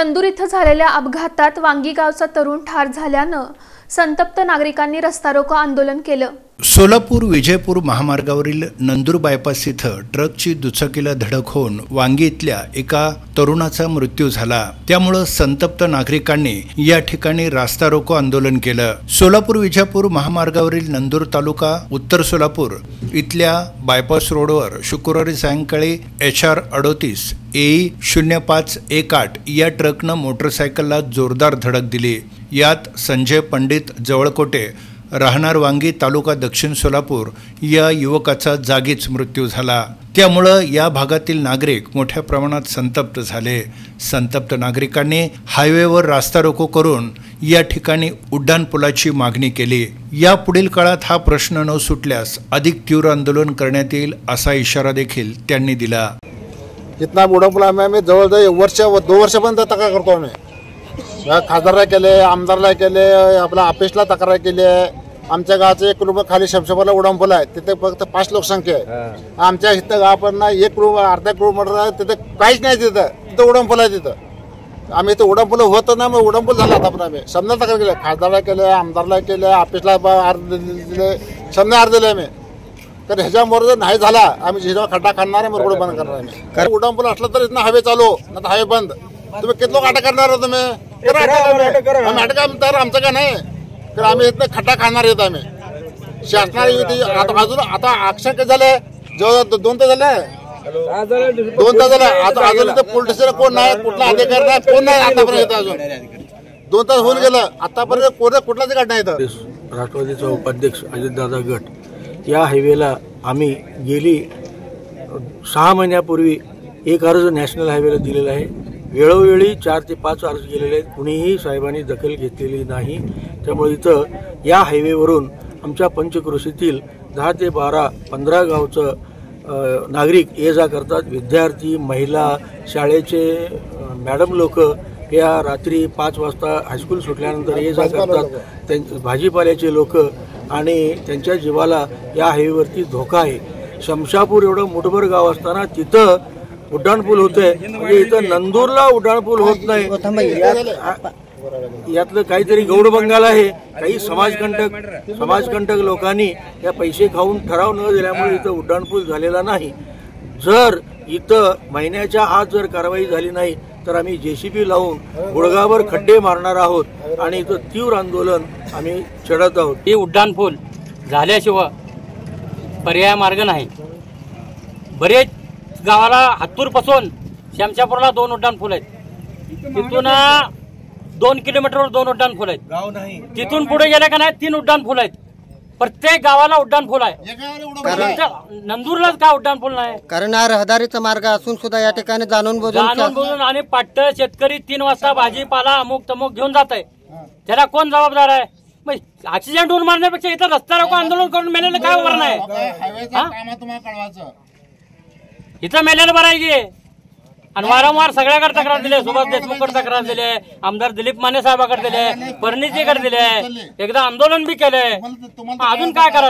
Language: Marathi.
नंदूर इथं झालेल्या अपघातात वांगी गावचा तरुण ठार झाल्यानं संतप्त नागरिकांनी रस्ता रोको आंदोलन केलं। सोलापूर विजयपूर महामार्गावरील नंदूर बायपास इथं ट्रकची दुचाकीला धडक होऊन वांगी इथल्या एका तरुणाचा मृत्यू झाला। त्यामुळे संतप्त नागरिकांनी या ठिकाणी रस्ता रोको आंदोलन केलं। सोलापूर विजयपूर महामार्गावरील नंदूर तालुका उत्तर सोलापूर इथल्या बायपास रोडवर शुक्रवारी सायंकाळी HR 38 AE 0518 या ट्रकनं मोटरसायकलला जोरदार धडक दिली। यात संजय पंडित जवळकोटे राहणार वांगी तालुका दक्षिण सोलापूर या युवकाचा जागीच मृत्यू झाला। त्यामुळे या भागातील नागरिक मोठ्या प्रमाणात संतप्त झाले। संतप्त नागरिकांनी हायवेवर रस्ता रोको करून या ठिकाणी उड्डाणपुलाची मागणी केली। या पुढील काळात हा प्रश्न न सुटल्यास अधिक तीव्र आंदोलन करण्यात येईल असा इशारा देखील त्यांनी दिला। इतना उड्डाणपूल आम्ही जवळ वर्ष 2 वर्षापर्यंत तक्रार करतो। आम्ही खासदारला केले, आमदारला केले, आपल्या ऑफिसला तक्रार केली आहे। आमच्या गावाचं 1 किलोमीटर खाली शमशापूरला उड्डाणपूल आहे, तिथे फक्त 5 लोकसंख्या आहे। आमच्या इथं गावापर्यंत 1 किलोमीटर अर्धा किलोमीटर आहे, तिथे काहीच नाही। तिथं उड्डाणपूल आहे। तिथं आम्ही इथं उड्डाणपूल होतं ना, मग उड्डाणपूल झाला आता पण आम्ही समजा तक्रार केली, खासदारला केले, आमदारला केले, ऑफिसला अर्ज दिले, समजा अर्ज दिले आम्ही। तर ह्याच्यामुळे नाही झाला आम्ही जेव्हा खड्डा खाणार आहे, मग रोड बंद करणार आम्ही। कारण उड्डाणपूल असलं तर इथं हवे चालू ना, हायवे बंद। तुम्ही किती लोक अटक करणार हो? तुम्ही आम्ही अटका तर आमचं काय नाही, तर आम्ही इथं खड्डा खाणार आहेत आम्ही। शासनाने अजून आता अक्षर झाले जवळ 2 तास झाले, 2 तास झाले। आता अजून इथं पोलीस स्टेशन कोण नाही, कुठला अधिकारी नाही, कोण नाही आतापर्यंत। अजून 2 तास होऊन गेलं, आतापर्यंत कुठलाच गट नाही इथं। राष्ट्रवादीचा उपाध्यक्ष अजितदादा गट या हायवेला आम्ही गेली 6 महिन्यापूर्वी एक अर्ज नॅशनल हायवेला दिलेला आहे। वेळोवेळी 4 ते 5 अर्ज गेलेले आहेत, कुणीही साहेबांनी दखल घेतलेली नाही। त्यामुळे इथं या हायवेवरून आमच्या पंचक्रोशीतील 10 ते 12 15 गावचं नागरिक ये जा करतात। विद्यार्थी, महिला, शाळेचे मॅडम लोक या रात्री 5 वाजता हायस्कूल सुटल्यानंतर ये जा करतात। भाजीपाल्याचे लोक आणि त्यांच्या जीवाला या हायवेवरती धोका आहे। शमशापूर एवढं मोठभर गाव असताना तिथं उड्डाणपूल होतंय, म्हणजे इथं नंदूरला उड्डाणपूल होत नाही। यातलं काहीतरी गौड बंगाल आहे। काही समाजकंटक लोकांनी या पैसे खाऊन ठराव न दिल्यामुळे इथं उड्डाणपूल झालेला नाही। जर इथं महिन्याच्या आत जर कारवाई झाली नाही तर आम्ही JCB लावून गुडगावर खड्डे मारणार आहोत आणि इथं तीव्र आंदोलन आम्ही छेडत आहोत। हे उड्डाणपूल झाल्याशिवाय पर्याय मार्ग नाही। बरेच गावाला हातूर पासून शमशापूरला 2 उड्डाणपूल आहेत, तिथून 2 किलोमीटरवर 2 उड्डाणपूल आहेत, गाव नाही। तिथून पुढे गेले का नाही 3 उड्डाणपूल आहेत। प्रत्येक गावाला उड्डाणपूल आहे, नंदूरलाच का उड्डाणपूल नाही? कारण हा रहदारीचा मार्ग असून सुद्धा या ठिकाणी जाणून बुजून आणि पाट्ट शेतकरी 3 वाजता भाजीपाला अमुक तमुक घेऊन जात आहे, त्याला कोण जबाबदार आहे? ऍक्सिडेंट होऊन मारण्यापेक्षा इथं रस्ता रोको आंदोलन करून मेलेलं काय बरं नाही? इथं मेलेलं बरं आहे की? आणि वारंवार सगळ्याकडे तक्रार दिली, सुभाष देशमुखकडे तक्रार दिली, आमदार दिलीप माने साहेबांकडे दिले, परनीजीकडे दिले, एकदा आंदोलन बी केलंय, अजून काय करा?